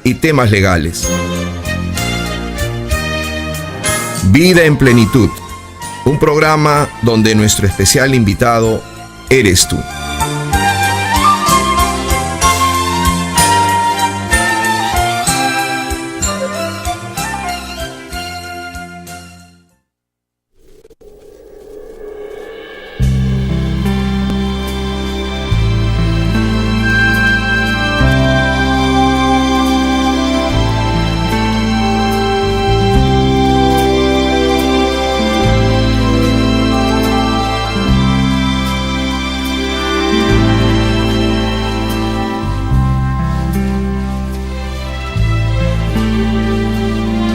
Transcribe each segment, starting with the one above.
y temas legales. Vida en Plenitud, un programa donde nuestro especial invitado eres tú.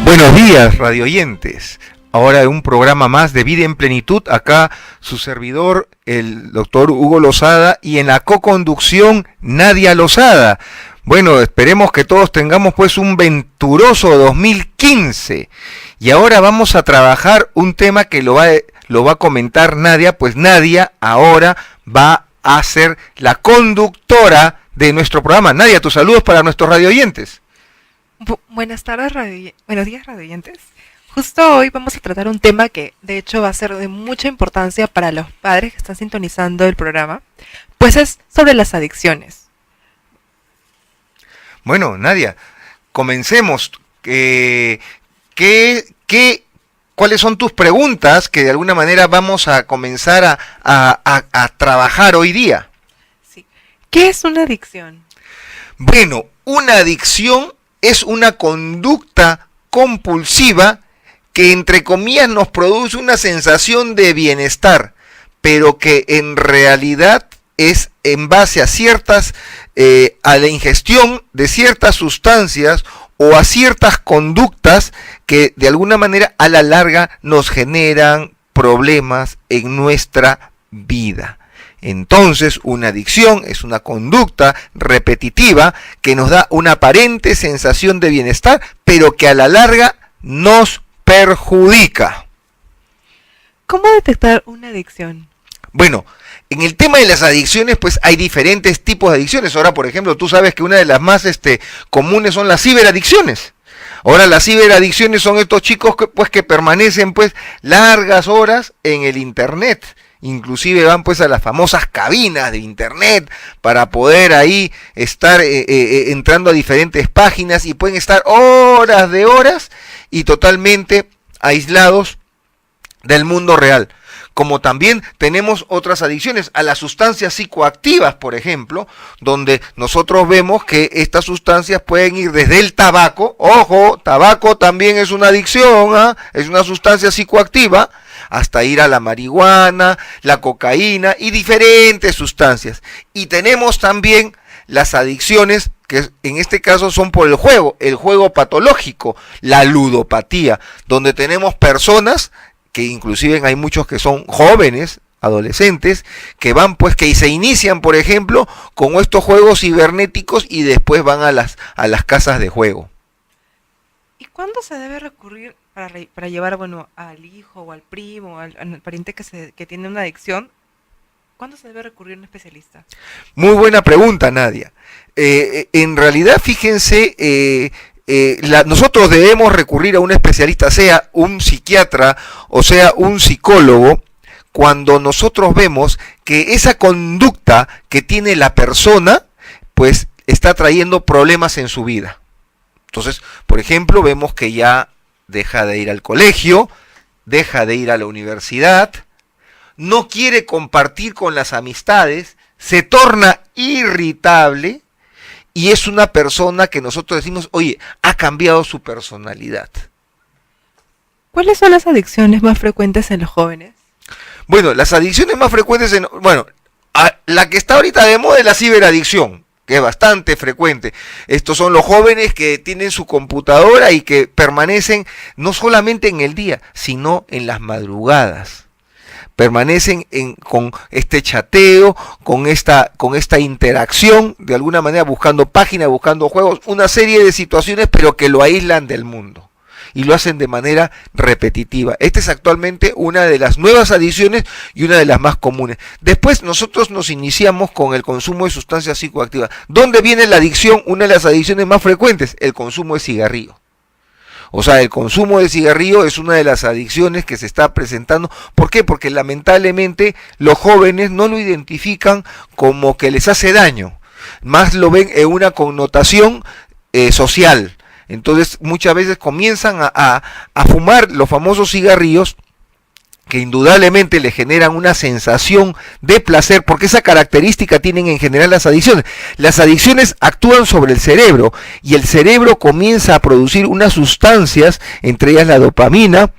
Buenos días, radioyentes. Ahora un programa más de Vida en Plenitud. Acá su servidor, el doctor Hugo Lozada, y en la co-conducción Nadia Lozada. Bueno, esperemos que todos tengamos pues un venturoso 2015. Y ahora vamos a trabajar un tema que lo va a comentar Nadia, pues Nadia ahora va a ser la conductora de nuestro programa. Nadia, tus saludos para nuestros radioyentes. Buenas tardes, buenos días, radioyentes. Justo hoy vamos a tratar un tema que de hecho va a ser de mucha importancia para los padres que están sintonizando el programa, pues es sobre las adicciones. Bueno, Nadia, comencemos. ¿Cuáles son tus preguntas que de alguna manera vamos a comenzar a trabajar hoy día? Sí. ¿Qué es una adicción? Bueno, una adicción es una conducta compulsiva que entre comillas nos produce una sensación de bienestar, pero que en realidad es en base a a la ingestión de ciertas sustancias o a ciertas conductas que de alguna manera a la larga nos generan problemas en nuestra vida. Entonces, una adicción es una conducta repetitiva que nos da una aparente sensación de bienestar, pero que a la larga nos perjudica. ¿Cómo detectar una adicción? Bueno, en el tema de las adicciones, pues hay diferentes tipos de adicciones. Ahora, por ejemplo, tú sabes que una de las más comunes son las ciberadicciones. Ahora, las ciberadicciones son estos chicos que permanecen pues largas horas en el internet. Inclusive van pues a las famosas cabinas de internet para poder ahí estar entrando a diferentes páginas y pueden estar horas de horas y totalmente aislados del mundo real. Como también tenemos otras adicciones a las sustancias psicoactivas, por ejemplo, donde nosotros vemos que estas sustancias pueden ir desde el tabaco, ojo, tabaco también es una adicción, es una sustancia psicoactiva, hasta ir a la marihuana, la cocaína y diferentes sustancias. Y tenemos también las adicciones que en este caso son por el juego patológico, la ludopatía, donde tenemos personas que inclusive hay muchos que son jóvenes, adolescentes, que van pues que se inician por ejemplo con estos juegos cibernéticos y después van a las casas de juego. ¿Y cuándo se debe recurrir para llevar al hijo o al primo, al pariente que tiene una adicción? ¿Cuándo se debe recurrir a un especialista? Muy buena pregunta, Nadia. En realidad, fíjense, nosotros debemos recurrir a un especialista, sea un psiquiatra o sea un psicólogo, cuando nosotros vemos que esa conducta que tiene la persona, pues está trayendo problemas en su vida. Entonces, por ejemplo, vemos que ya deja de ir al colegio, deja de ir a la universidad, no quiere compartir con las amistades, se torna irritable y es una persona que nosotros decimos, oye, ha cambiado su personalidad. ¿Cuáles son las adicciones más frecuentes en los jóvenes? Bueno, las adicciones más frecuentes, la que está ahorita de moda es la ciberadicción, que es bastante frecuente. Estos son los jóvenes que tienen su computadora y que permanecen no solamente en el día, sino en las madrugadas. Permanecen con este chateo, con esta interacción, de alguna manera buscando páginas, buscando juegos, una serie de situaciones, pero que lo aíslan del mundo. y lo hacen de manera repetitiva. Esta es actualmente una de las nuevas adicciones y una de las más comunes. Después nosotros nos iniciamos con el consumo de sustancias psicoactivas. ¿Dónde viene la adicción? Una de las adicciones más frecuentes, el consumo de cigarrillo. O sea, el consumo de cigarrillo es una de las adicciones que se está presentando. ¿Por qué? Porque lamentablemente los jóvenes no lo identifican como que les hace daño, más lo ven en una connotación social. Entonces muchas veces comienzan a fumar los famosos cigarrillos, que indudablemente le generan una sensación de placer, porque esa característica tienen en general las adicciones. Las adicciones actúan sobre el cerebro y el cerebro comienza a producir unas sustancias, entre ellas la dopamina,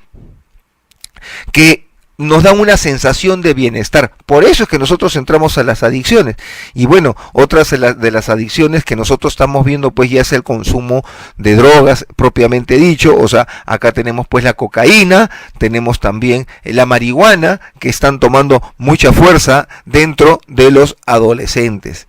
que nos dan una sensación de bienestar. Por eso es que nosotros entramos a las adicciones. Y bueno, otras de las adicciones que nosotros estamos viendo pues ya es el consumo de drogas propiamente dicho. O sea, acá tenemos pues la cocaína, tenemos también la marihuana, que están tomando mucha fuerza dentro de los adolescentes.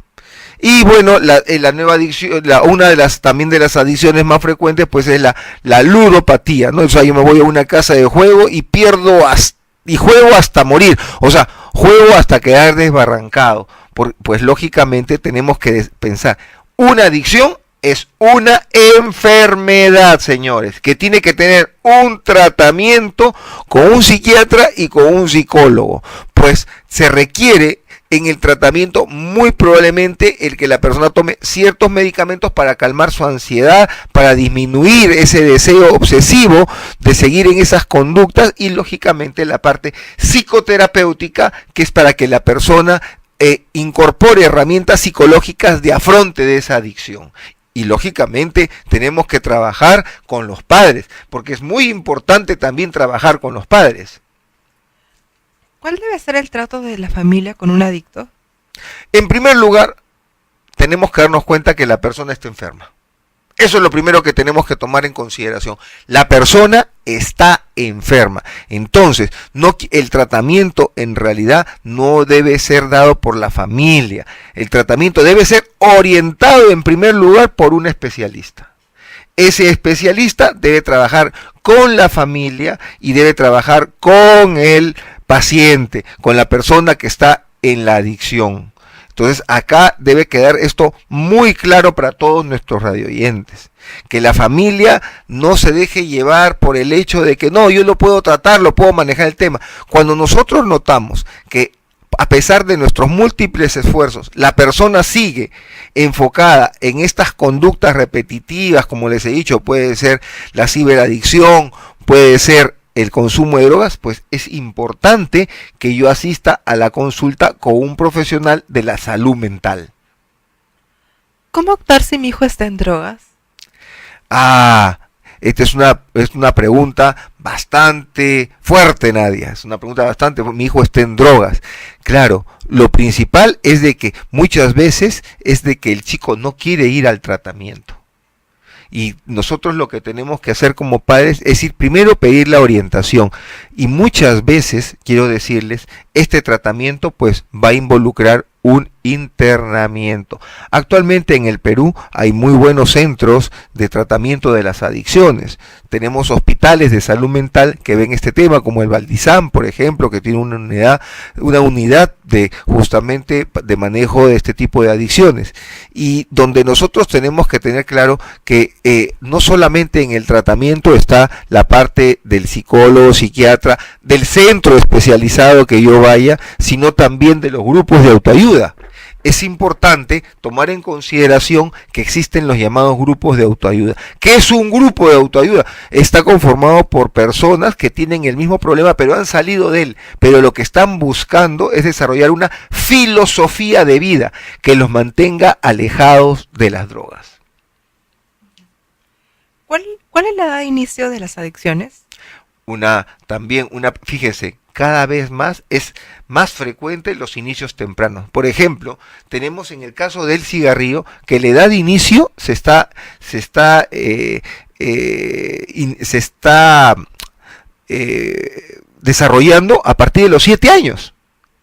Y bueno, la nueva adicción, una de las también de las adicciones más frecuentes pues es la ludopatía, ¿no? O sea, yo me voy a una casa de juego y juego hasta morir, o sea, juego hasta quedar desbarrancado. Pues lógicamente tenemos que pensar, una adicción es una enfermedad, señores, que tiene que tener un tratamiento con un psiquiatra y con un psicólogo, pues se requiere en el tratamiento muy probablemente el que la persona tome ciertos medicamentos para calmar su ansiedad, para disminuir ese deseo obsesivo de seguir en esas conductas, y lógicamente la parte psicoterapéutica, que es para que la persona incorpore herramientas psicológicas de afronte de esa adicción. Y lógicamente tenemos que trabajar con los padres, porque es muy importante también trabajar con los padres. ¿Cuál debe ser el trato de la familia con un adicto? En primer lugar, tenemos que darnos cuenta que la persona está enferma. Eso es lo primero que tenemos que tomar en consideración. La persona está enferma. Entonces, el tratamiento en realidad no debe ser dado por la familia. El tratamiento debe ser orientado en primer lugar por un especialista. Ese especialista debe trabajar con la familia y debe trabajar con el paciente, con la persona que está en la adicción. Entonces acá debe quedar esto muy claro para todos nuestros radioyentes, que la familia no se deje llevar por el hecho de que no, yo lo puedo tratar, lo puedo manejar el tema. Cuando nosotros notamos que a pesar de nuestros múltiples esfuerzos, la persona sigue enfocada en estas conductas repetitivas, como les he dicho, puede ser la ciberadicción, puede ser el consumo de drogas, pues es importante que yo asista a la consulta con un profesional de la salud mental. ¿Cómo actuar si mi hijo está en drogas? Esta es una pregunta bastante fuerte, Nadia. Es una pregunta bastante. Mi hijo está en drogas. Claro, lo principal es de que muchas veces es de que el chico no quiere ir al tratamiento. Y nosotros lo que tenemos que hacer como padres es ir primero pedir la orientación. Y muchas veces, quiero decirles, este tratamiento pues va a involucrar un internamiento. Actualmente en el Perú hay muy buenos centros de tratamiento de las adicciones. Tenemos hospitales de salud mental que ven este tema, como el Valdizán, por ejemplo, que tiene una unidad de justamente de manejo de este tipo de adicciones. Y donde nosotros tenemos que tener claro que no solamente en el tratamiento está la parte del psicólogo, psiquiatra, del centro especializado que yo vaya, sino también de los grupos de autoayuda. Es importante tomar en consideración que existen los llamados grupos de autoayuda. ¿Qué es un grupo de autoayuda? Está conformado por personas que tienen el mismo problema, pero han salido de él. Pero lo que están buscando es desarrollar una filosofía de vida que los mantenga alejados de las drogas. ¿Cuál es la edad de inicio de las adicciones? Fíjese, cada vez más es más frecuente los inicios tempranos. Por ejemplo, tenemos en el caso del cigarrillo que la edad de inicio se está desarrollando a partir de los 7 años.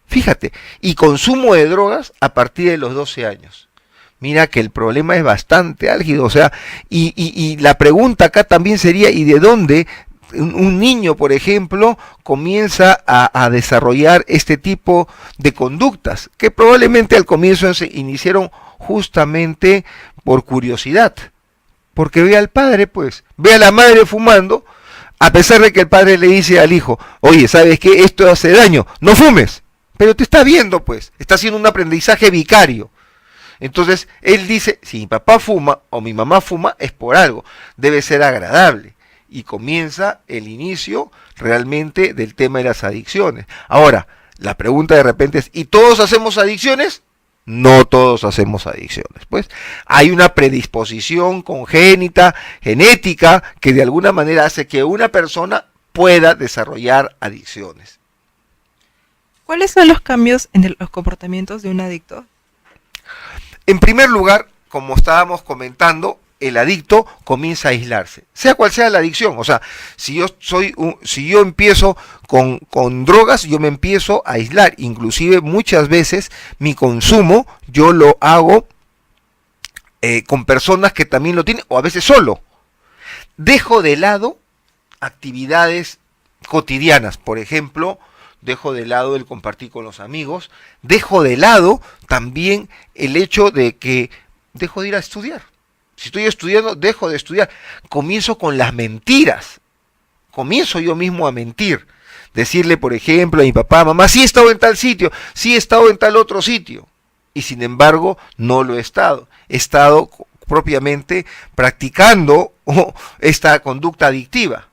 Fíjate, y consumo de drogas a partir de los 12 años. mira que el problema es bastante álgido, o sea, y la pregunta acá también sería, ¿y de dónde un niño, por ejemplo, comienza a desarrollar este tipo de conductas? Que probablemente al comienzo se iniciaron justamente por curiosidad, porque ve al padre, pues, ve a la madre fumando, a pesar de que el padre le dice al hijo, oye, ¿sabes qué? Esto hace daño, no fumes, pero te está viendo, pues, está haciendo un aprendizaje vicario. Entonces, él dice, si mi papá fuma o mi mamá fuma, es por algo, debe ser agradable. Y comienza el inicio realmente del tema de las adicciones. Ahora, la pregunta de repente es, ¿y todos hacemos adicciones? No todos hacemos adicciones. Pues hay una predisposición congénita, genética, que de alguna manera hace que una persona pueda desarrollar adicciones. ¿Cuáles son los cambios en los comportamientos de un adicto? En primer lugar, como estábamos comentando, el adicto comienza a aislarse, sea cual sea la adicción. O sea, si yo empiezo con drogas, yo me empiezo a aislar. Inclusive muchas veces mi consumo yo lo hago con personas que también lo tienen, o a veces solo. Dejo de lado actividades cotidianas, por ejemplo, dejo de lado el compartir con los amigos, dejo de lado también el hecho de que dejo de ir a estudiar. Si estoy estudiando, dejo de estudiar. Comienzo con las mentiras. Comienzo yo mismo a mentir. Decirle, por ejemplo, a mi papá, mamá, sí he estado en tal sitio, sí he estado en tal otro sitio. Y sin embargo, no lo he estado. He estado propiamente practicando esta conducta adictiva.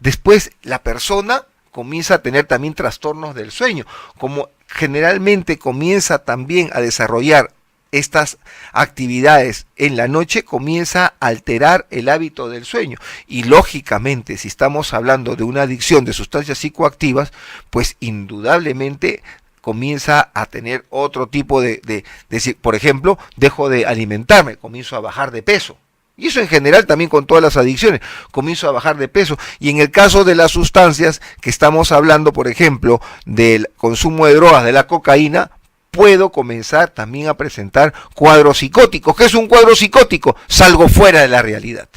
Después, la persona comienza a tener también trastornos del sueño. Como generalmente comienza también a desarrollar estas actividades en la noche, comienza a alterar el hábito del sueño. Y lógicamente, si estamos hablando de una adicción de sustancias psicoactivas, pues indudablemente comienza a tener otro tipo de por ejemplo, dejo de alimentarme, comienzo a bajar de peso. Y eso en general también con todas las adicciones, comienzo a bajar de peso. Y en el caso de las sustancias que estamos hablando, por ejemplo, del consumo de drogas, de la cocaína, puedo comenzar también a presentar cuadros psicóticos. ¿Qué es un cuadro psicótico? Salgo fuera de la realidad.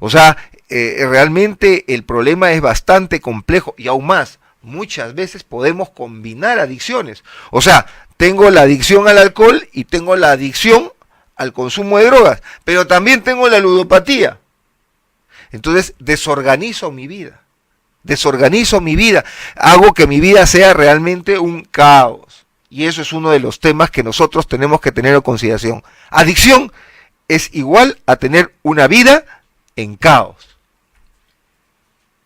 O sea, realmente el problema es bastante complejo y aún más, muchas veces podemos combinar adicciones. O sea, tengo la adicción al alcohol y tengo la adicción al consumo de drogas, pero también tengo la ludopatía. Entonces desorganizo mi vida, hago que mi vida sea realmente un caos. Y eso es uno de los temas que nosotros tenemos que tener en consideración. Adicción es igual a tener una vida en caos.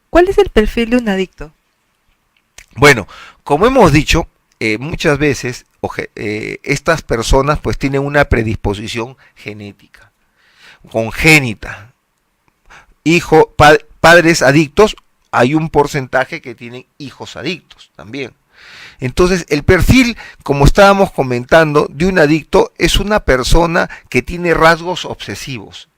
¿Cuál es el perfil de un adicto? Bueno, como hemos dicho, muchas veces estas personas pues tienen una predisposición genética, congénita. Padres adictos, hay un porcentaje que tienen hijos adictos también. Entonces, el perfil, como estábamos comentando, de un adicto es una persona que tiene rasgos obsesivos.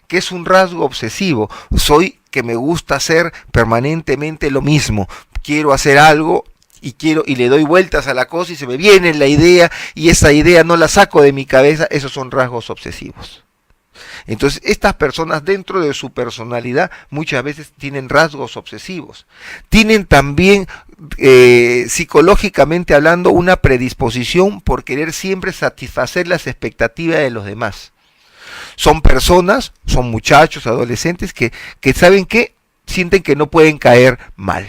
¿Qué es un rasgo obsesivo? Soy que me gusta hacer permanentemente lo mismo. Quiero hacer algo y le doy vueltas a la cosa y se me viene la idea y esa idea no la saco de mi cabeza. Esos son rasgos obsesivos. Entonces, estas personas dentro de su personalidad muchas veces tienen rasgos obsesivos. Tienen también, psicológicamente hablando, una predisposición por querer siempre satisfacer las expectativas de los demás. Son personas, son muchachos, adolescentes que saben que sienten que no pueden caer mal.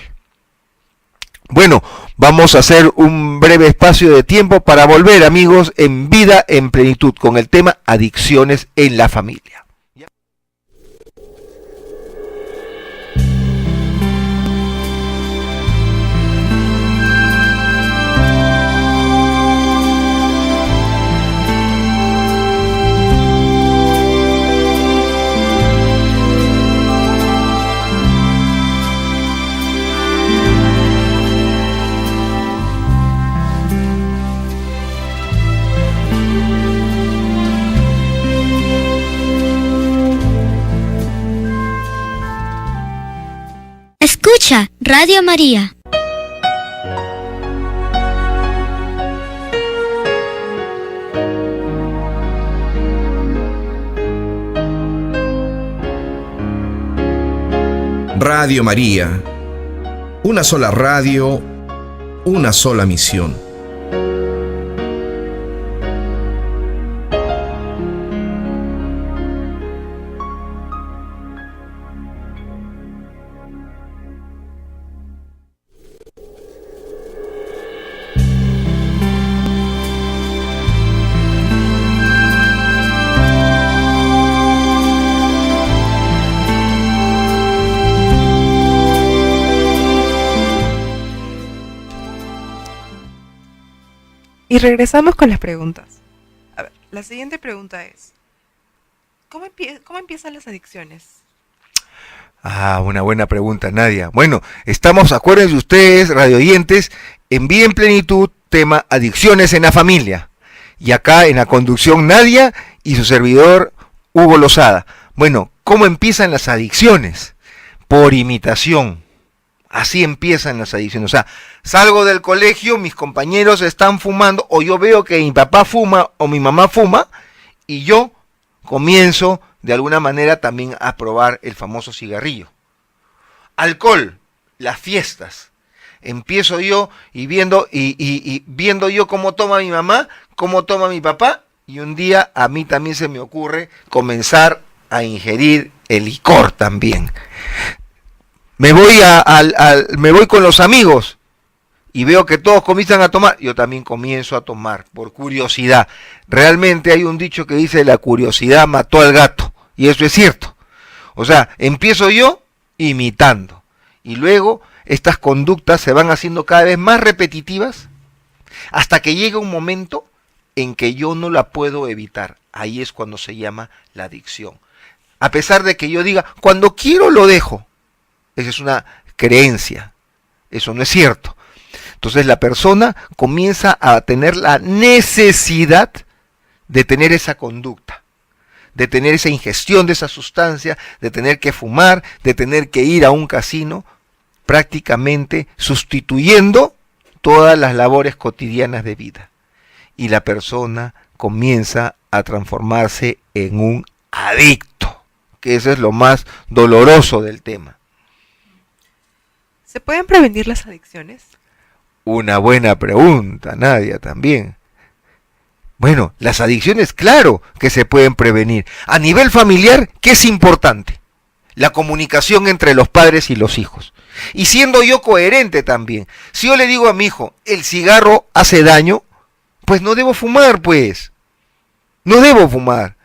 Bueno, vamos a hacer un breve espacio de tiempo para volver, amigos, en Vida en Plenitud con el tema adicciones en la familia. Escucha Radio María. Radio María, una sola radio, una sola misión. Y regresamos con las preguntas. A ver, la siguiente pregunta es, ¿cómo empiezan las adicciones? Ah, una buena pregunta, Nadia. Bueno, estamos, acuérdense ustedes, radioyentes, en Vida en Plenitud, tema adicciones en la familia. Y acá en la conducción Nadia y su servidor Hugo Lozada. Bueno, ¿cómo empiezan las adicciones? Por imitación. Así empiezan las adicciones. O sea, salgo del colegio, mis compañeros están fumando, o yo veo que mi papá fuma o mi mamá fuma, y yo comienzo de alguna manera también a probar el famoso cigarrillo. Alcohol, las fiestas. Empiezo yo y viendo yo cómo toma mi mamá, cómo toma mi papá, y un día a mí también se me ocurre comenzar a ingerir el licor también. Me voy con los amigos y veo que todos comienzan a tomar, yo también comienzo a tomar por curiosidad. Realmente hay un dicho que dice: la curiosidad mató al gato, y eso es cierto. O sea, empiezo yo imitando, y luego estas conductas se van haciendo cada vez más repetitivas hasta que llega un momento en que yo no la puedo evitar. Ahí es cuando se llama la adicción. A pesar de que yo diga, cuando quiero lo dejo. Esa es una creencia, eso no es cierto. Entonces la persona comienza a tener la necesidad de tener esa conducta, de tener esa ingestión de esa sustancia, de tener que fumar, de tener que ir a un casino, prácticamente sustituyendo todas las labores cotidianas de vida. Y la persona comienza a transformarse en un adicto, que eso es lo más doloroso del tema. ¿Se pueden prevenir las adicciones? Una buena pregunta, Nadia, también. Bueno, las adicciones, claro que se pueden prevenir. A nivel familiar, ¿qué es importante? La comunicación entre los padres y los hijos. Y siendo yo coherente también. Si yo le digo a mi hijo, el cigarro hace daño, pues no debo fumar, pues. No debo fumar.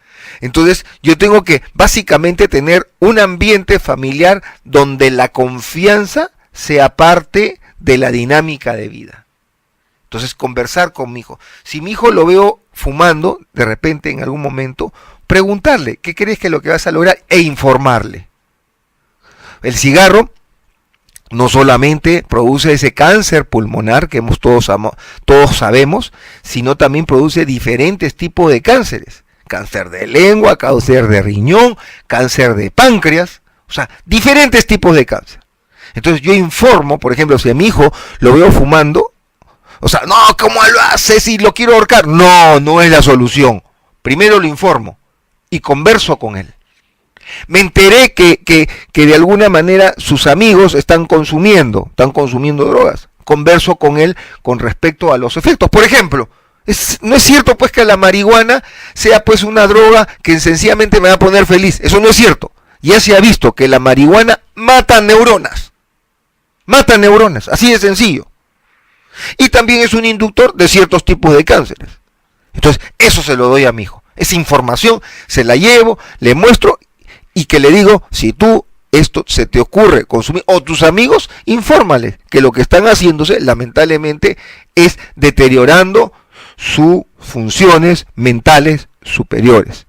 Entonces, yo tengo que básicamente tener un ambiente familiar donde la confianza sea parte de la dinámica de vida. Entonces, conversar con mi hijo. Si mi hijo lo veo fumando, de repente en algún momento, preguntarle, ¿qué crees que es lo que vas a lograr? E informarle. El cigarro no solamente produce ese cáncer pulmonar que todos sabemos, sino también produce diferentes tipos de cánceres. Cáncer de lengua, cáncer de riñón, cáncer de páncreas, o sea, diferentes tipos de cáncer. Entonces yo informo, por ejemplo, si a mi hijo lo veo fumando, o sea, no, ¿cómo lo haces si lo quiero ahorcar? No, no es la solución. Primero lo informo y converso con él. Me enteré que de alguna manera sus amigos están consumiendo drogas. Converso con él con respecto a los efectos. Por ejemplo, no es cierto pues que la marihuana sea pues una droga que sencillamente me va a poner feliz. Eso no es cierto. Ya se ha visto que la marihuana mata neuronas. Mata neuronas, así de sencillo. Y también es un inductor de ciertos tipos de cánceres. Entonces, eso se lo doy a mi hijo. Esa información se la llevo, le muestro y que le digo, si tú esto se te ocurre consumir, o tus amigos, infórmales que lo que están haciéndose, lamentablemente, es deteriorando sus funciones mentales superiores.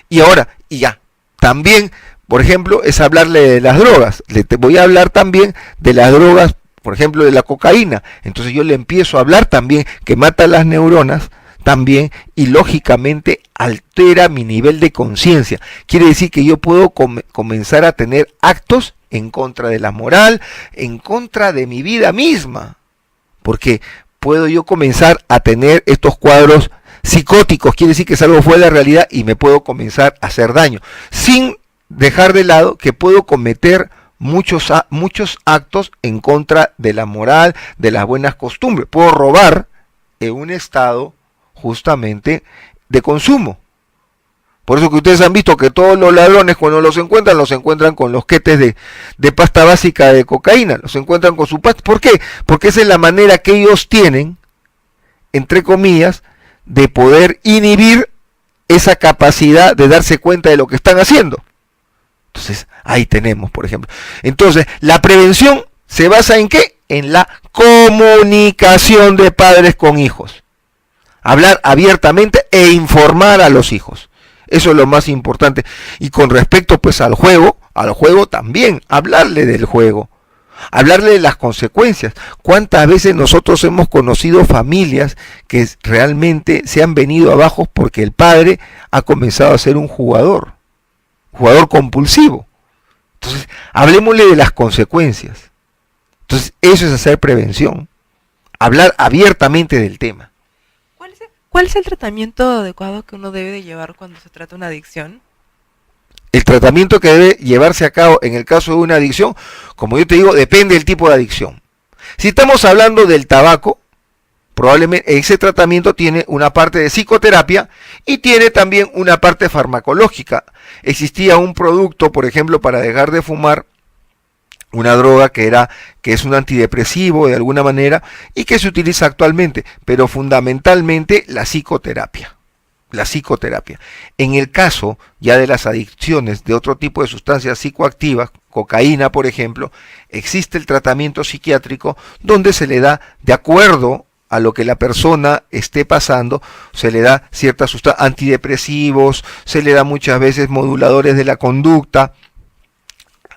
Y ahora, y ya, también, por ejemplo, es hablarle de las drogas. Te voy a hablar también de las drogas, por ejemplo, de la cocaína. Entonces yo le empiezo a hablar también que mata las neuronas también y lógicamente altera mi nivel de conciencia. Quiere decir que yo puedo comenzar a tener actos en contra de la moral, en contra de mi vida misma. Porque puedo yo comenzar a tener estos cuadros psicóticos, quiere decir que salgo fuera de la realidad y me puedo comenzar a hacer daño. Sin dejar de lado que puedo cometer muchos actos en contra de la moral, de las buenas costumbres. Puedo robar en un estado justamente de consumo. Por eso que ustedes han visto que todos los ladrones cuando los encuentran con los quetes de pasta básica de cocaína, los encuentran con su pasta. ¿Por qué? Porque esa es la manera que ellos tienen, entre comillas, de poder inhibir esa capacidad de darse cuenta de lo que están haciendo. Entonces, ahí tenemos, por ejemplo. Entonces, la prevención se basa en ¿qué? En la comunicación de padres con hijos. Hablar abiertamente e informar a los hijos. Eso es lo más importante. Y con respecto pues al juego también, hablarle del juego, hablarle de las consecuencias. ¿Cuántas veces nosotros hemos conocido familias que realmente se han venido abajo porque el padre ha comenzado a ser un jugador compulsivo? Entonces, hablemosle de las consecuencias. Entonces, eso es hacer prevención, hablar abiertamente del tema. ¿Cuál es el tratamiento adecuado que uno debe de llevar cuando se trata de una adicción? El tratamiento que debe llevarse a cabo en el caso de una adicción, como yo te digo, depende del tipo de adicción. Si estamos hablando del tabaco, probablemente ese tratamiento tiene una parte de psicoterapia y tiene también una parte farmacológica. Existía un producto, por ejemplo, para dejar de fumar, una droga que es un antidepresivo de alguna manera y que se utiliza actualmente, pero fundamentalmente la psicoterapia. En el caso ya de las adicciones de otro tipo de sustancias psicoactivas, cocaína por ejemplo, existe el tratamiento psiquiátrico donde se le da, de acuerdo a lo que la persona esté pasando, se le da ciertas sustancias, antidepresivos, se le da muchas veces moduladores de la conducta,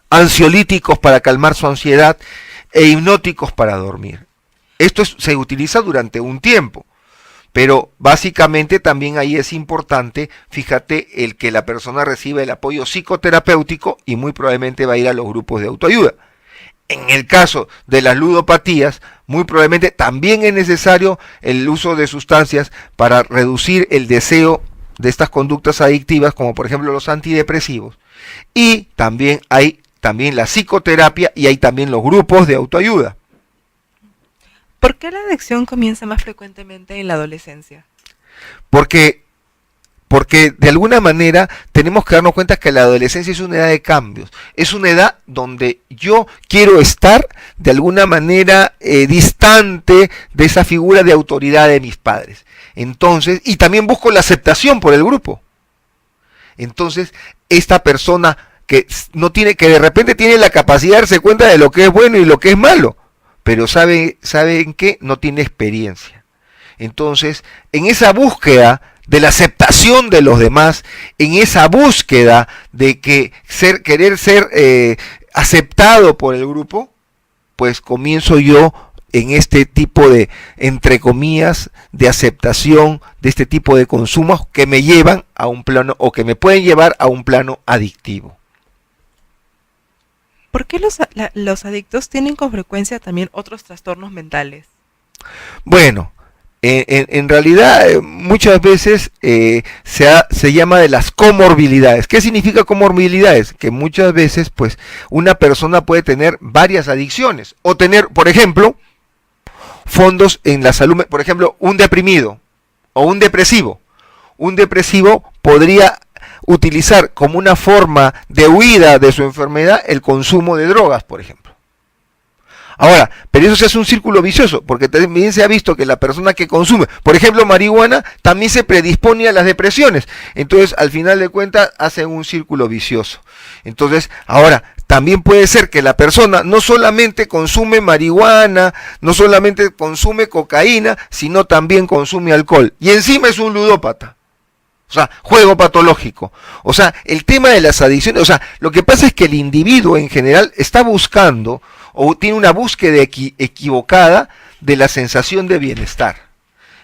ansiolíticos para calmar su ansiedad e hipnóticos para dormir. Esto se utiliza durante un tiempo, pero básicamente también ahí es importante, fíjate, el que la persona reciba el apoyo psicoterapéutico y muy probablemente va a ir a los grupos de autoayuda. En el caso de las ludopatías, muy probablemente también es necesario el uso de sustancias para reducir el deseo de estas conductas adictivas, como por ejemplo los antidepresivos. Y también hay la psicoterapia y hay también los grupos de autoayuda. ¿Por qué la adicción comienza más frecuentemente en la adolescencia? Porque de alguna manera tenemos que darnos cuenta que la adolescencia es una edad de cambios, es una edad donde yo quiero estar de alguna manera distante de esa figura de autoridad de mis padres. Entonces, y también busco la aceptación por el grupo. Entonces, esta persona que de repente tiene la capacidad de darse cuenta de lo que es bueno y lo que es malo, pero saben que no tiene experiencia. Entonces, en esa búsqueda de la aceptación de los demás, en esa búsqueda de querer ser aceptado por el grupo, pues comienzo yo en este tipo de, entre comillas, de aceptación de este tipo de consumos que me llevan a un plano o que me pueden llevar a un plano adictivo. ¿Por qué los adictos tienen con frecuencia también otros trastornos mentales? Bueno, en realidad muchas veces se llama de las comorbilidades. ¿Qué significa comorbilidades? Que muchas veces pues una persona puede tener varias adicciones o tener, por ejemplo, fondos en la salud, por ejemplo, un deprimido o un depresivo. Un depresivo podría utilizar como una forma de huida de su enfermedad el consumo de drogas, por ejemplo. Ahora, pero eso se hace un círculo vicioso, porque también se ha visto que la persona que consume, por ejemplo, marihuana, también se predispone a las depresiones. Entonces, al final de cuentas, hace un círculo vicioso. Entonces, ahora, también puede ser que la persona no solamente consume marihuana, no solamente consume cocaína, sino también consume alcohol. Y encima es un ludópata. O sea, juego patológico. O sea, el tema de las adicciones, o sea, lo que pasa es que el individuo en general está buscando o tiene una búsqueda equivocada de la sensación de bienestar.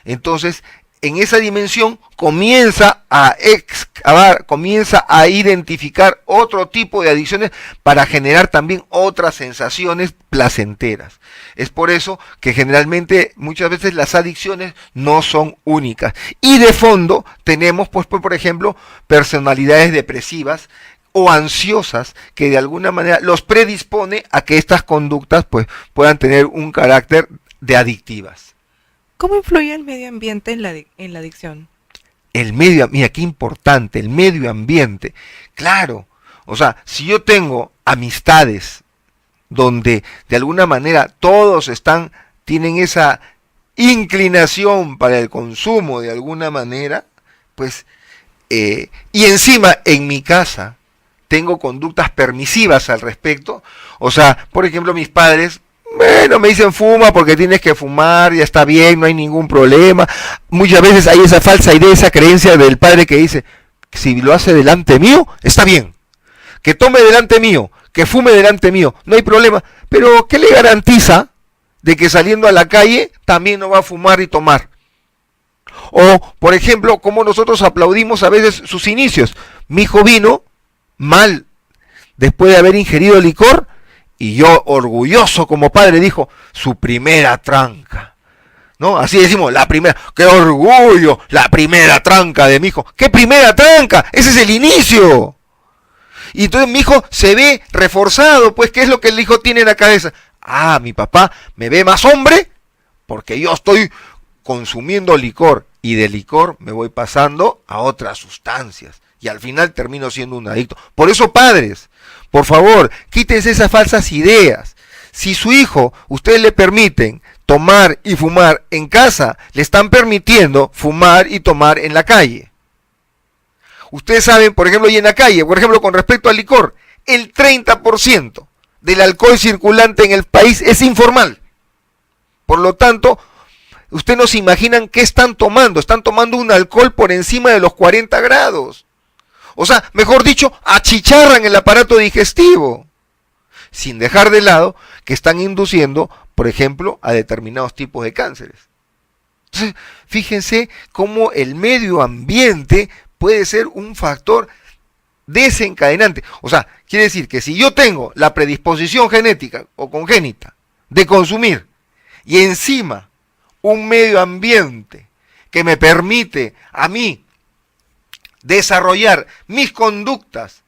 Entonces, en esa dimensión comienza a excavar, comienza a identificar otro tipo de adicciones para generar también otras sensaciones placenteras. Es por eso que generalmente muchas veces las adicciones no son únicas. Y de fondo tenemos, pues por ejemplo, personalidades depresivas o ansiosas que de alguna manera los predispone a que estas conductas pues puedan tener un carácter de adictivas. ¿Cómo influye el medio ambiente en la adicción? Mira qué importante, el medio ambiente. Claro, o sea, si yo tengo amistades donde de alguna manera todos tienen esa inclinación para el consumo de alguna manera, pues, y encima en mi casa tengo conductas permisivas al respecto, o sea, por ejemplo, mis padres, bueno, me dicen fuma porque tienes que fumar, ya está bien, no hay ningún problema. Muchas veces hay esa falsa idea, esa creencia del padre que dice, si lo hace delante mío, está bien. Que tome delante mío, que fume delante mío, no hay problema. Pero ¿qué le garantiza de que saliendo a la calle también no va a fumar y tomar? O, por ejemplo, como nosotros aplaudimos a veces sus inicios. Mi hijo vino mal después de haber ingerido licor, y yo, orgulloso como padre, dijo, su primera tranca. ¿No? Así decimos, la primera. ¡Qué orgullo! La primera tranca de mi hijo. ¿Qué primera tranca? Ese es el inicio. Y entonces mi hijo se ve reforzado, pues, ¿qué es lo que el hijo tiene en la cabeza? Ah, mi papá me ve más hombre porque yo estoy consumiendo licor. Y de licor me voy pasando a otras sustancias. Y al final termino siendo un adicto. Por eso, padres, por favor, quítense esas falsas ideas. Si su hijo, ustedes le permiten tomar y fumar en casa, le están permitiendo fumar y tomar en la calle. Ustedes saben, por ejemplo, y en la calle, por ejemplo, con respecto al licor, el 30% del alcohol circulante en el país es informal. Por lo tanto, ustedes no se imaginan qué están tomando. Están tomando un alcohol por encima de los 40 grados. O sea, mejor dicho, achicharran el aparato digestivo, sin dejar de lado que están induciendo, por ejemplo, a determinados tipos de cánceres. Entonces, fíjense cómo el medio ambiente puede ser un factor desencadenante. O sea, quiere decir que si yo tengo la predisposición genética o congénita de consumir y encima un medio ambiente que me permite a mí desarrollar mis conductas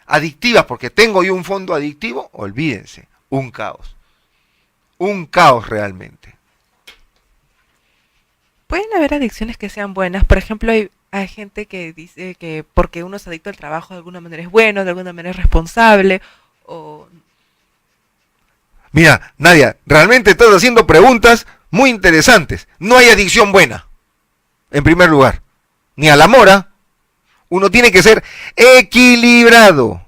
adictivas, porque tengo yo un fondo adictivo, olvídense, un caos realmente. Pueden haber adicciones que sean buenas. Por ejemplo, hay gente que dice que porque uno es adicto al trabajo de alguna manera es bueno, de alguna manera es responsable, o... Mira, Nadia, realmente estás haciendo preguntas muy interesantes. No hay adicción buena, en primer lugar, ni a la mora. Uno tiene que ser equilibrado.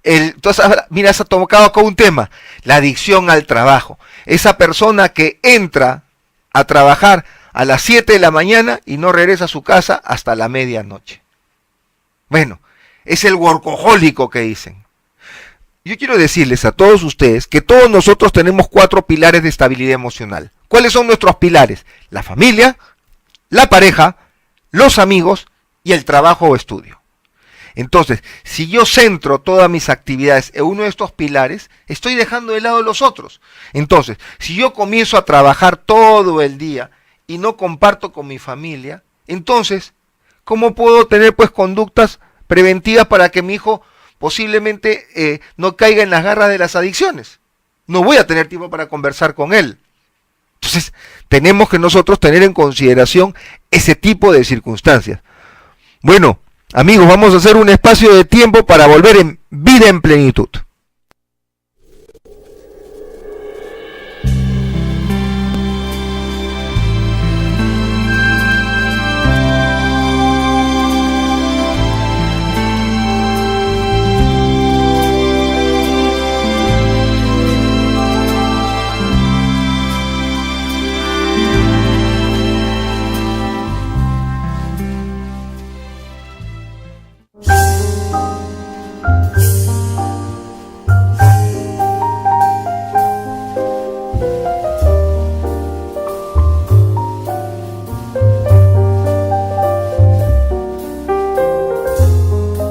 Entonces, mira, has tocado acá un tema, la adicción al trabajo. Esa persona que entra a trabajar a las 7 de la mañana y no regresa a su casa hasta la medianoche. Bueno, es el workahólico que dicen. Yo quiero decirles a todos ustedes que todos nosotros tenemos 4 pilares de estabilidad emocional. ¿Cuáles son nuestros pilares? La familia, la pareja, los amigos y el trabajo o estudio. Entonces, si yo centro todas mis actividades en uno de estos pilares, estoy dejando de lado los otros. Entonces, si yo comienzo a trabajar todo el día y no comparto con mi familia, entonces, ¿cómo puedo tener pues conductas preventivas para que mi hijo posiblemente no caiga en las garras de las adicciones? No voy a tener tiempo para conversar con él. Entonces, tenemos que nosotros tener en consideración ese tipo de circunstancias. Bueno, amigos, vamos a hacer un espacio de tiempo para volver en Vida en Plenitud.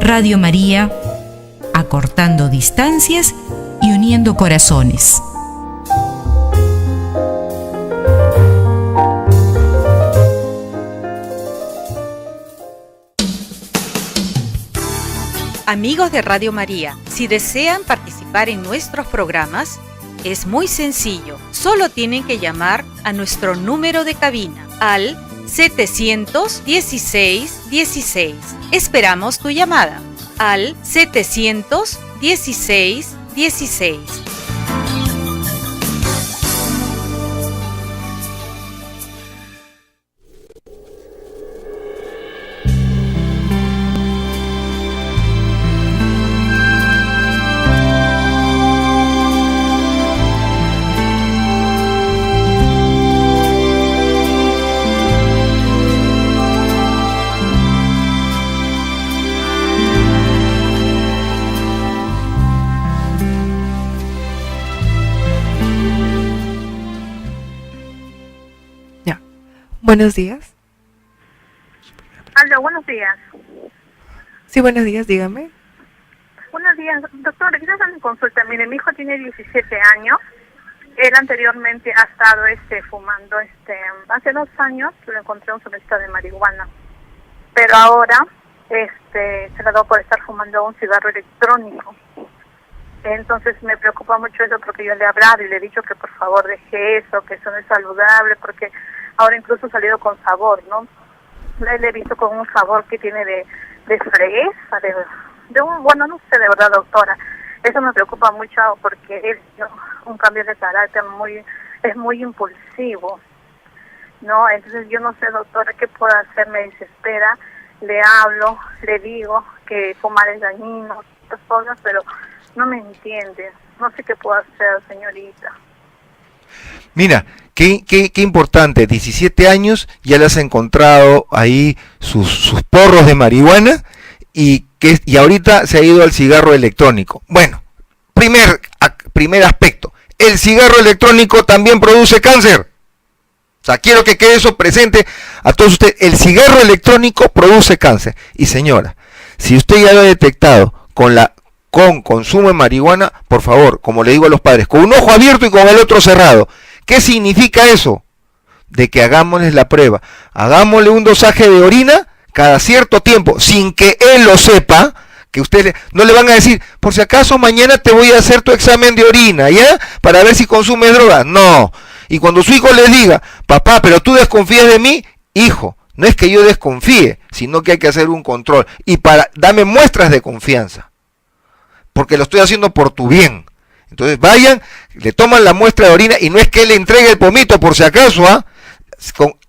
Radio María, acortando distancias y uniendo corazones. Amigos de Radio María, si desean participar en nuestros programas, es muy sencillo. Solo tienen que llamar a nuestro número de cabina al 716-16. Esperamos tu llamada al 716-16. Buenos días. Aló, buenos días. Sí, buenos días, dígame. Buenos días, doctor. Quizás en consulta. Mire, mi hijo tiene 17 años. Él anteriormente ha estado fumando. Hace 2 años lo encontré un sobrecito de marihuana. Pero ahora se le ha dado por estar fumando un cigarro electrónico. Entonces me preocupa mucho eso porque yo le he hablado y le he dicho que por favor deje eso, que eso no es saludable, porque ahora incluso ha salido con sabor, ¿no? Le he visto con un sabor que tiene de fresa, bueno, no sé de verdad, doctora. Eso me preocupa mucho porque él tiene un cambio de carácter es muy impulsivo, ¿no? Entonces yo no sé, doctora, qué puedo hacer, me desespera. Le hablo, le digo que fumar es dañino, estas cosas, pero no me entiende. No sé qué puedo hacer, señorita. Mira, qué importante, 17 años, ya le has encontrado ahí sus porros de marihuana y ahorita se ha ido al cigarro electrónico. Bueno, primer aspecto, el cigarro electrónico también produce cáncer. O sea, quiero que quede eso presente a todos ustedes. El cigarro electrónico produce cáncer. Y señora, si usted ya lo ha detectado con consumo de marihuana, por favor, como le digo a los padres, con un ojo abierto y con el otro cerrado. ¿Qué significa eso? De que hagámosles la prueba. Hagámosle un dosaje de orina cada cierto tiempo, sin que él lo sepa, que ustedes no le van a decir, por si acaso mañana te voy a hacer tu examen de orina, ¿ya? Para ver si consumes droga. No. Y cuando su hijo le diga, papá, pero tú desconfías de mí, hijo, no es que yo desconfíe, sino que hay que hacer un control. Y dame muestras de confianza. Porque lo estoy haciendo por tu bien. Entonces vayan, le toman la muestra de orina y no es que él le entregue el pomito por si acaso,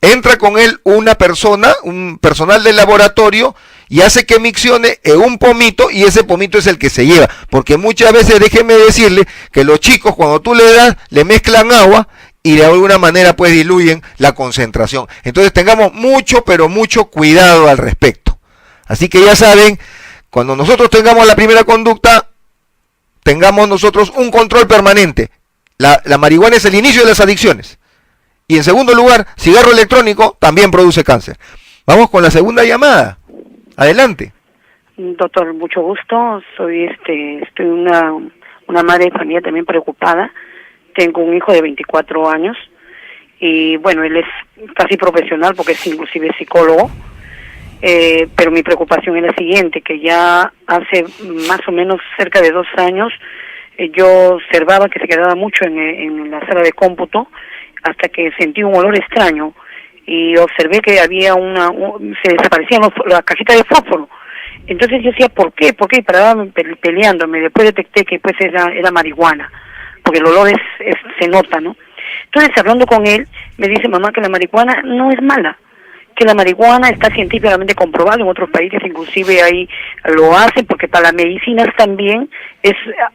entra con él una persona, un personal del laboratorio y hace que miccione un pomito y ese pomito es el que se lleva. Porque muchas veces, déjeme decirle, que los chicos cuando tú le das, le mezclan agua y de alguna manera pues diluyen la concentración. Entonces tengamos mucho, pero mucho cuidado al respecto. Así que ya saben, cuando nosotros tengamos la primera conducta, tengamos nosotros un control permanente. La marihuana es el inicio de las adicciones. Y en segundo lugar, cigarro electrónico también produce cáncer. Vamos con la segunda llamada. Adelante. Doctor, mucho gusto. Estoy una madre de familia también preocupada. Tengo un hijo de 24 años. Y bueno, él es casi profesional porque es inclusive psicólogo. Pero mi preocupación es la siguiente, que ya hace más o menos cerca de 2 años yo observaba que se quedaba mucho en la sala de cómputo hasta que sentí un olor extraño y observé que había se desaparecían las cajitas de fósforo. Entonces yo decía, ¿por qué? Y paraba peleándome. Después detecté que pues era marihuana, porque el olor se nota, ¿no? Entonces hablando con él, me dice, mamá, que la marihuana no es mala, que la marihuana está científicamente comprobada, en otros países inclusive ahí lo hacen, porque para las medicinas también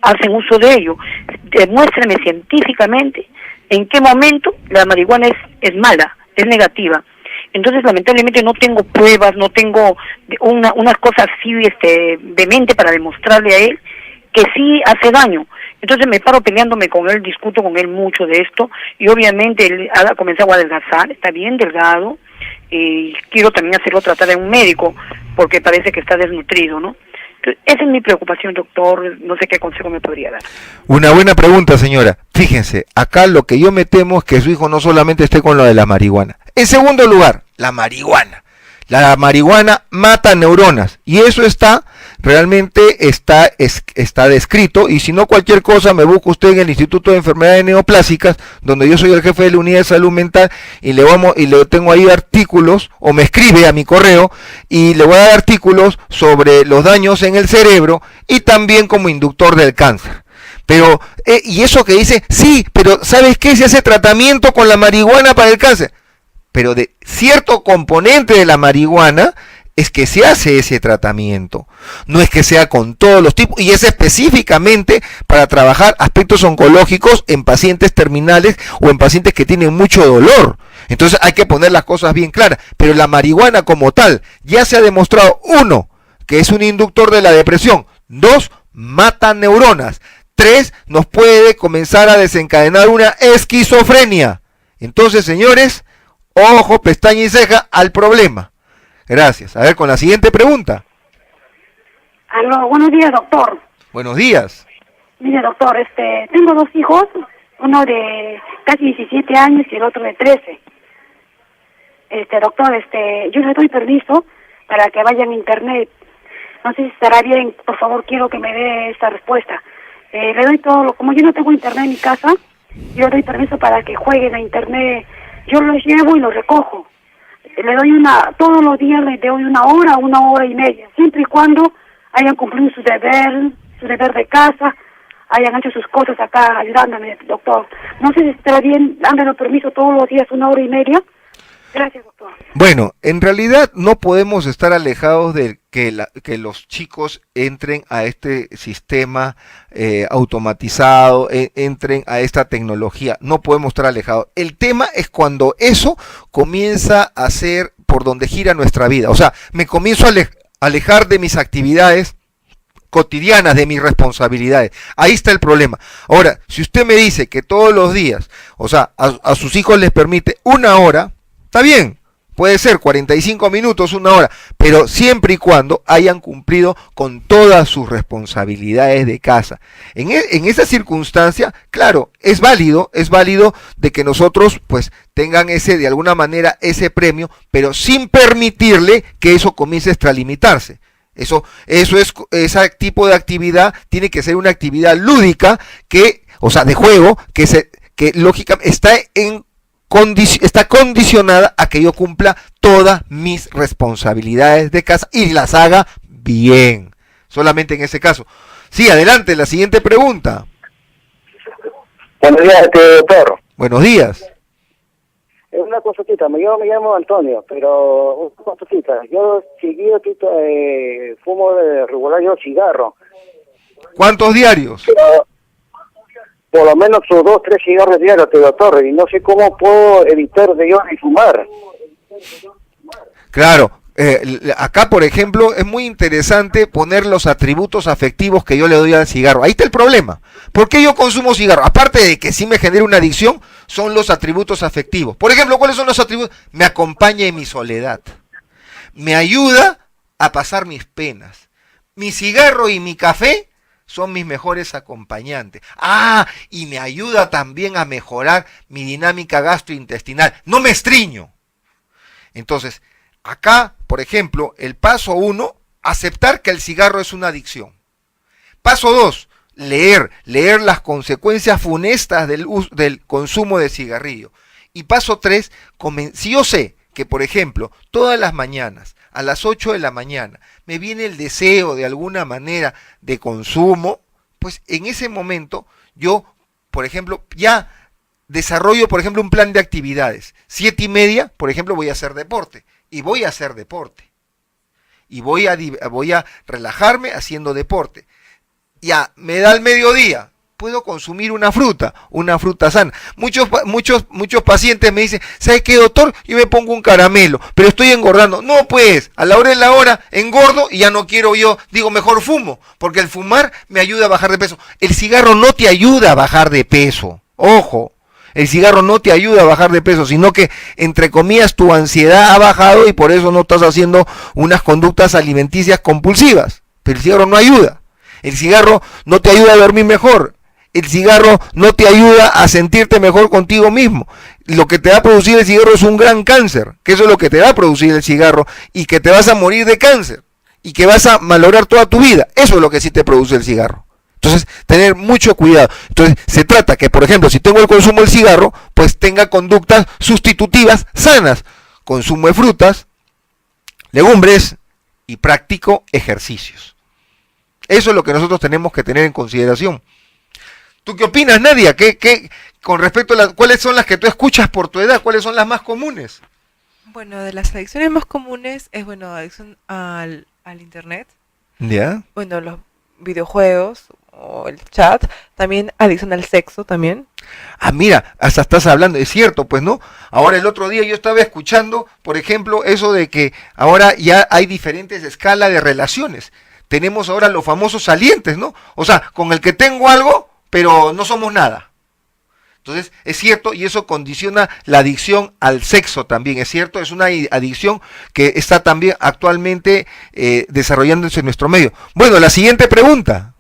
hacen uso de ello. Demuéstrame científicamente en qué momento la marihuana es mala, es negativa. Entonces lamentablemente no tengo pruebas, no tengo unas cosas así de mente para demostrarle a él que sí hace daño. Entonces me paro peleándome con él, discuto con él mucho de esto, y obviamente él ha comenzado a adelgazar, está bien delgado, y quiero también hacerlo tratar en un médico, porque parece que está desnutrido, ¿no? Entonces, esa es mi preocupación, doctor, no sé qué consejo me podría dar. Una buena pregunta, señora. Fíjense, acá lo que yo me temo es que su hijo no solamente esté con lo de la marihuana. En segundo lugar, la marihuana. La marihuana mata neuronas, y eso está realmente está descrito, y si no cualquier cosa me busca usted en el Instituto de Enfermedades Neoplásicas, donde yo soy el jefe de la unidad de salud mental, y le tengo ahí artículos, o me escribe a mi correo, y le voy a dar artículos sobre los daños en el cerebro, y también como inductor del cáncer. Pero, y eso que dice, sí, pero ¿sabes qué? Se hace tratamiento con la marihuana para el cáncer. Pero de cierto componente de la marihuana es que se hace ese tratamiento. No es que sea con todos los tipos, y es específicamente para trabajar aspectos oncológicos en pacientes terminales o en pacientes que tienen mucho dolor. Entonces hay que poner las cosas bien claras. Pero la marihuana como tal ya se ha demostrado, 1, que es un inductor de la depresión, 2, mata neuronas, 3, nos puede comenzar a desencadenar una esquizofrenia. Entonces, señores, ojo, pestaña y ceja al problema. Gracias. A ver, con la siguiente pregunta. Aló, buenos días, doctor. Buenos días. Mire, doctor, tengo 2 hijos, uno de casi 17 años y el otro de 13. Doctor, yo le doy permiso para que vayan a internet. No sé si estará bien, por favor, quiero que me dé esta respuesta. Le doy todo, como yo no tengo internet en mi casa, yo le doy permiso para que jueguen a internet. Yo los llevo y los recojo. Le doy todos los días les doy 1 hora, 1 hora y media, siempre y cuando hayan cumplido su deber de casa, hayan hecho sus cosas acá ayudándome, doctor. No sé si estará bien dándole permiso todos los días 1 hora y media. Gracias, doctor. Bueno, en realidad no podemos estar alejados de que los chicos entren a este sistema automatizado, entren a esta tecnología. No podemos estar alejados. El tema es cuando eso comienza a ser por donde gira nuestra vida. O sea, me comienzo a alejar de mis actividades cotidianas, de mis responsabilidades. Ahí está el problema. Ahora, si usted me dice que todos los días, o sea, a sus hijos les permite 1 hora, está bien, puede ser 45 minutos, 1 hora, pero siempre y cuando hayan cumplido con todas sus responsabilidades de casa. En esa circunstancia, claro, es válido de que nosotros pues tengan de alguna manera ese premio, pero sin permitirle que eso comience a extralimitarse. Ese tipo de actividad tiene que ser una actividad lúdica de juego, que lógicamente está condicionada a que yo cumpla todas mis responsabilidades de casa y las haga bien. Solamente en ese caso. Sí, adelante, la siguiente pregunta. Buenos días, doctor. Buenos días. Una consultita, yo me llamo Antonio, pero una consultita. Yo seguido fumo regular cigarro. ¿Cuántos diarios? Pero, por lo menos 2, 3 cigarros diarios, doctor, y no sé cómo puedo evitar de yo fumar. Claro, acá por ejemplo es muy interesante poner los atributos afectivos que yo le doy al cigarro. Ahí está el problema. ¿Por qué yo consumo cigarro? Aparte de que sí me genera una adicción, son los atributos afectivos. Por ejemplo, ¿cuáles son los atributos? Me acompaña en mi soledad. Me ayuda a pasar mis penas. Mi cigarro y mi café son mis mejores acompañantes. Y me ayuda también a mejorar mi dinámica gastrointestinal. No me estreño. Entonces, acá, por ejemplo, el paso 1, aceptar que el cigarro es una adicción. Paso 2, leer las consecuencias funestas del consumo de cigarrillo. Y paso 3, si yo sé que, por ejemplo, todas las mañanas, a las 8 de la mañana, me viene el deseo de alguna manera de consumo, pues en ese momento yo, por ejemplo, ya desarrollo, por ejemplo, un plan de actividades. 7:30, por ejemplo, voy a hacer deporte. Y voy a hacer deporte. Y voy a relajarme haciendo deporte. Ya, me da el mediodía. Puedo consumir una fruta sana. Muchos pacientes me dicen, ¿sabe qué, doctor? Yo me pongo un caramelo, pero estoy engordando. No, pues, a la hora de la hora engordo y ya no quiero digo, mejor fumo, porque el fumar me ayuda a bajar de peso. El cigarro no te ayuda a bajar de peso. Ojo. El cigarro no te ayuda a bajar de peso, sino que, entre comillas, tu ansiedad ha bajado y por eso no estás haciendo unas conductas alimenticias compulsivas. Pero el cigarro no ayuda. El cigarro no te ayuda a dormir mejor. El cigarro no te ayuda a sentirte mejor contigo mismo. Lo que te va a producir el cigarro es un gran cáncer, que eso es lo que te va a producir el cigarro y que te vas a morir de cáncer. y que vas a malograr toda tu vida. Eso es lo que sí te produce el cigarro. Entonces, tener mucho cuidado. Entonces, se trata que, por ejemplo, si tengo el consumo del cigarro, pues tenga conductas sustitutivas sanas. Consumo de frutas, legumbres y practico ejercicios. Eso es lo que nosotros tenemos que tener en consideración. ¿Tú qué opinas, Nadia? Con respecto a cuáles son las que tú escuchas por tu edad? ¿Cuáles son las más comunes? Bueno, de las adicciones más comunes es, bueno, adicción al internet. ¿Ya? Bueno, los videojuegos o el chat. También adicción al sexo también. Ah, mira, hasta estás hablando, es cierto, pues, ¿no? Ahora el otro día yo estaba escuchando, por ejemplo, eso de que ahora ya hay diferentes escalas de relaciones. Tenemos ahora los famosos salientes, ¿no? O sea, con el que tengo algo, pero no somos nada. Entonces, es cierto, y eso condiciona la adicción al sexo también, es cierto, es una adicción que está también actualmente desarrollándose en nuestro medio. Bueno, la siguiente pregunta.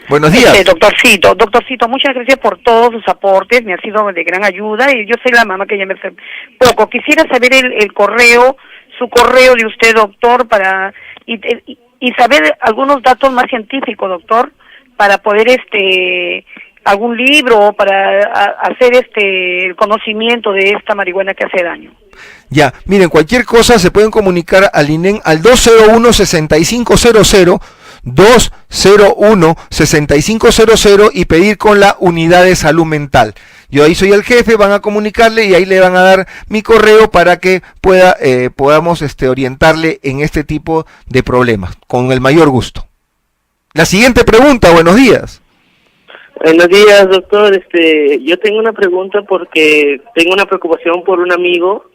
Buenos días. Doctorcito, muchas gracias por todos sus aportes, me ha sido de gran ayuda, y yo soy la mamá que ya me hace poco. Quisiera saber el correo, su correo de usted, doctor, para y saber algunos datos más científicos, doctor, para poder algún libro para hacer el conocimiento de esta marihuana que hace daño. Ya, miren, cualquier cosa se pueden comunicar al INEN al 201-6500, 201-6500 y pedir con la unidad de salud mental. Yo ahí soy el jefe, van a comunicarle y ahí le van a dar mi correo para que podamos orientarle en este tipo de problemas, con el mayor gusto. La siguiente pregunta, buenos días. Buenos días, doctor. Yo tengo una pregunta porque tengo una preocupación por un amigo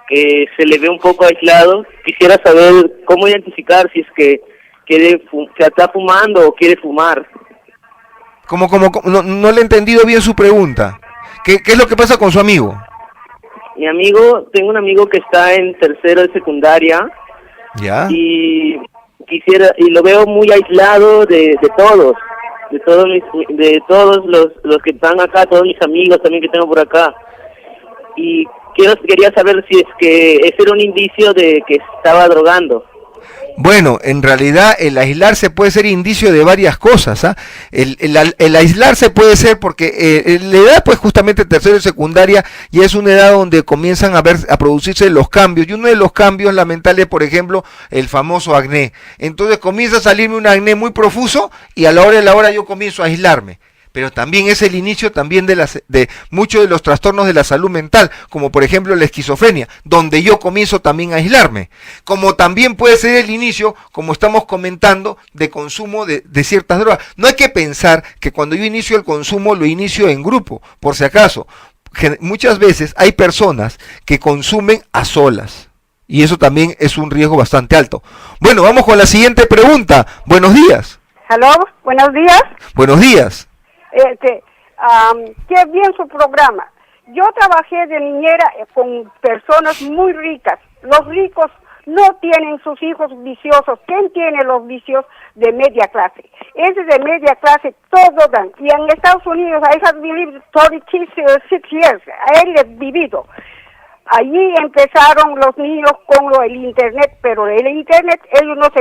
que se le ve un poco aislado. Quisiera saber cómo identificar si es que se está fumando o quiere fumar. ¿Cómo? No le he entendido bien su pregunta. ¿Qué es lo que pasa con su amigo? Tengo un amigo que está en tercero de secundaria. ¿Ya? Y lo veo muy aislado de todos. De todos los que están acá, todos mis amigos también que tengo por acá. Y quería saber si es que ese era un indicio de que estaba drogando. Bueno, en realidad el aislarse puede ser indicio de varias cosas, ¿ah? El aislarse puede ser porque la edad, pues justamente tercero y secundaria, ya es una edad donde comienzan a producirse los cambios, y uno de los cambios lamentables, por ejemplo, el famoso acné. Entonces comienza a salirme un acné muy profuso y a la hora de la hora yo comienzo a aislarme. Pero también es el inicio también de muchos de los trastornos de la salud mental, como por ejemplo la esquizofrenia, donde yo comienzo también a aislarme. Como también puede ser el inicio, como estamos comentando, de consumo de ciertas drogas. No hay que pensar que cuando yo inicio el consumo lo inicio en grupo, por si acaso. Muchas veces hay personas que consumen a solas. Y eso también es un riesgo bastante alto. Bueno, vamos con la siguiente pregunta. Buenos días. ¿Aló? Buenos días. Buenos días. Qué bien su programa. Yo trabajé de niñera con personas muy ricas. Los ricos no tienen sus hijos viciosos. ¿Quién tiene los vicios de media clase? Ese de media clase todo dan. Y en Estados Unidos, I have lived 36 years. Él he vivido. Allí empezaron los niños con el internet, pero el internet ellos no se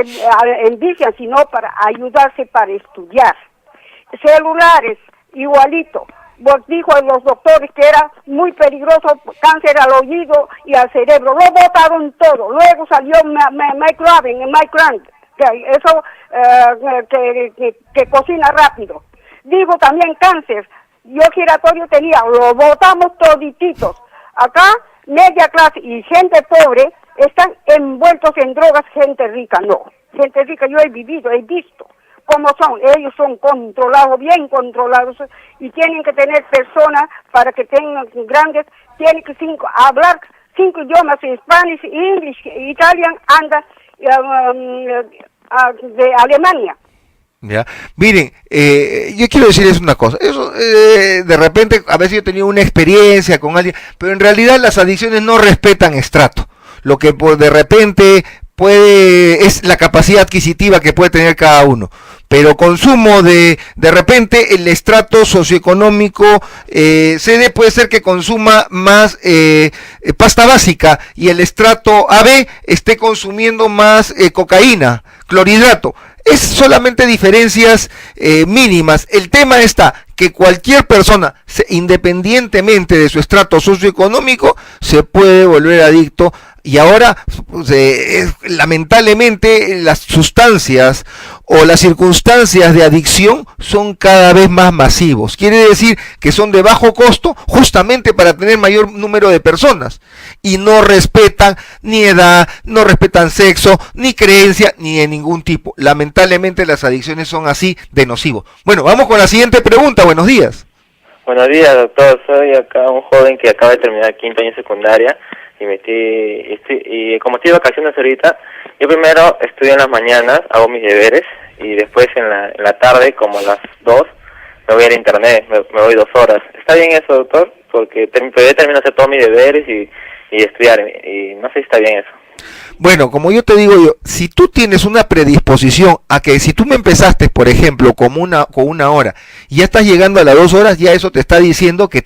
envician, sino para ayudarse para estudiar. Celulares, igualito. Pues dijo a los doctores que era muy peligroso, cáncer al oído y al cerebro. Lo botaron todo. Luego salió Microwave, que cocina rápido. Dijo también cáncer. Yo giratorio tenía, lo botamos todititos. Acá, media clase y gente pobre están envueltos en drogas, gente rica no. Gente rica yo he vivido, he visto cómo son, ellos son controlados, bien controlados, y tienen que tener personas para que tengan grandes, tienen que hablar 5 idiomas, Spanish, English, Italian, de Alemania. Ya, miren, yo quiero decirles una cosa, eso de repente a veces yo he tenido una experiencia con alguien, pero en realidad las adicciones no respetan estrato. Lo que de repente es la capacidad adquisitiva que puede tener cada uno. Pero consumo de repente el estrato socioeconómico CD puede ser que consuma más pasta básica y el estrato AB esté consumiendo más cocaína, clorhidrato. Es solamente diferencias mínimas. El tema está que cualquier persona, independientemente de su estrato socioeconómico, se puede volver adicto. Y ahora, lamentablemente, las sustancias o las circunstancias de adicción son cada vez más masivos. Quiere decir que son de bajo costo justamente para tener mayor número de personas. Y no respetan ni edad, no respetan sexo, ni creencia, ni de ningún tipo. Lamentablemente las adicciones son así de nocivos. Bueno, vamos con la siguiente pregunta. Buenos días. Buenos días, doctor. Soy acá un joven que acaba de terminar quinto año de secundaria. Y como estoy de vacaciones ahorita, yo primero estudio en las mañanas, hago mis deberes, y después en la tarde, como a las 2, me voy al internet, me voy 2 horas. ¿Está bien eso, doctor? Porque termino de hacer todos mis deberes y estudiar, y no sé si está bien eso. Bueno, como yo te digo, si tú tienes una predisposición a que si tú me empezaste, por ejemplo, con una hora y ya estás llegando a las 2 horas, ya eso te está diciendo que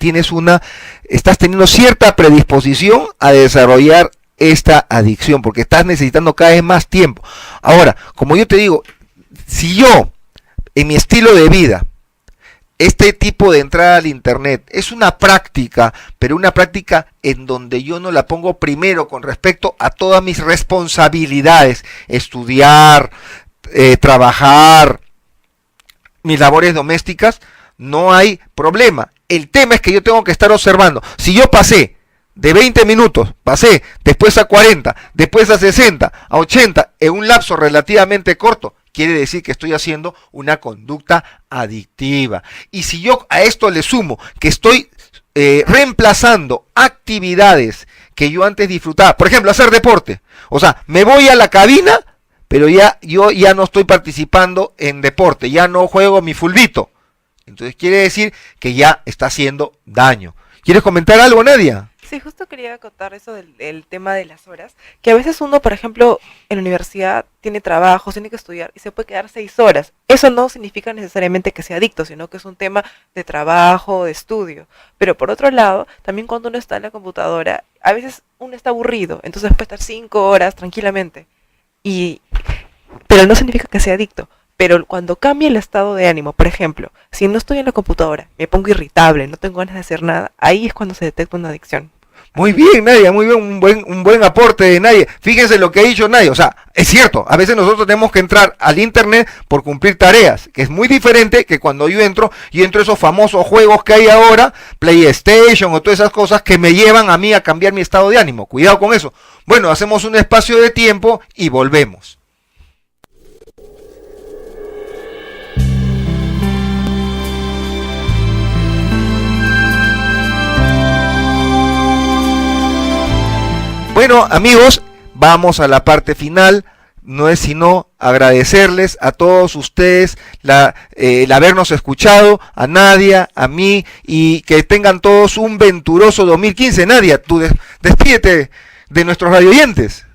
estás teniendo cierta predisposición a desarrollar esta adicción, porque estás necesitando cada vez más tiempo. Ahora, como yo te digo, si yo, en mi estilo de vida, este tipo de entrada al internet es una práctica, pero una práctica en donde yo no la pongo primero con respecto a todas mis responsabilidades, estudiar, trabajar, mis labores domésticas, no hay problema. El tema es que yo tengo que estar observando. Si yo pasé de 20 minutos, pasé después a 40, después a 60, a 80, en un lapso relativamente corto, quiere decir que estoy haciendo una conducta adictiva. Y si yo a esto le sumo que estoy reemplazando actividades que yo antes disfrutaba, por ejemplo, hacer deporte, o sea, me voy a la cabina, pero yo ya no estoy participando en deporte, ya no juego mi fulbito. Entonces quiere decir que ya está haciendo daño. ¿Quieres comentar algo, Nadia? Sí, justo quería acotar eso del tema de las horas, que a veces uno, por ejemplo, en la universidad tiene trabajo, tiene que estudiar y se puede quedar 6 horas. Eso no significa necesariamente que sea adicto, sino que es un tema de trabajo, de estudio. Pero por otro lado, también cuando uno está en la computadora, a veces uno está aburrido, entonces puede estar 5 horas tranquilamente. Pero no significa que sea adicto. Pero cuando cambia el estado de ánimo, por ejemplo, si no estoy en la computadora, me pongo irritable, no tengo ganas de hacer nada, ahí es cuando se detecta una adicción. Muy bien, Nadia, muy bien, un buen aporte de Nadia. Fíjense lo que ha dicho Nadia, o sea, es cierto, a veces nosotros tenemos que entrar al internet por cumplir tareas, que es muy diferente que cuando yo entro a esos famosos juegos que hay ahora, PlayStation o todas esas cosas que me llevan a mí a cambiar mi estado de ánimo. Cuidado con eso. Bueno, hacemos un espacio de tiempo y volvemos. Bueno, amigos, vamos a la parte final. No es sino agradecerles a todos ustedes el habernos escuchado, a Nadia, a mí, y que tengan todos un venturoso 2015. Nadia, tú despídete de nuestros radioyentes.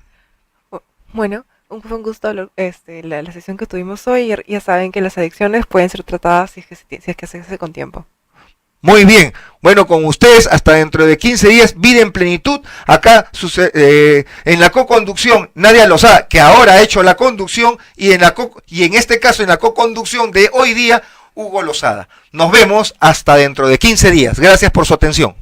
Bueno, fue un gusto la sesión que tuvimos hoy. Ya saben que las adicciones pueden ser tratadas si es que se hace con tiempo. Muy bien, bueno, con ustedes hasta dentro de 15 días, Vida en Plenitud, acá en la co-conducción, Nadia Lozada, que ahora ha hecho la conducción, y en este caso en la co-conducción de hoy día, Hugo Lozada. Nos vemos hasta dentro de 15 días. Gracias por su atención.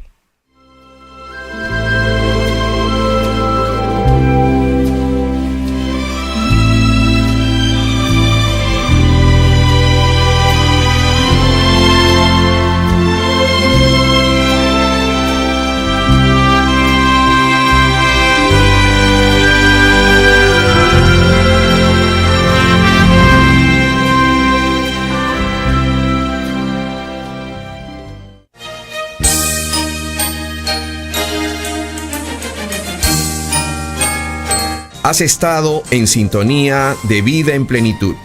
Has estado en sintonía de Vida en Plenitud.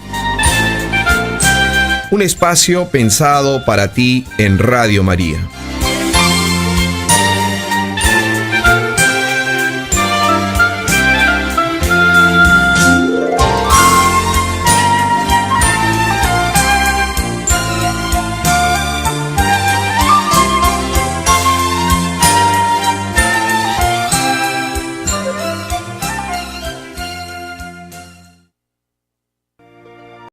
Un espacio pensado para ti en Radio María.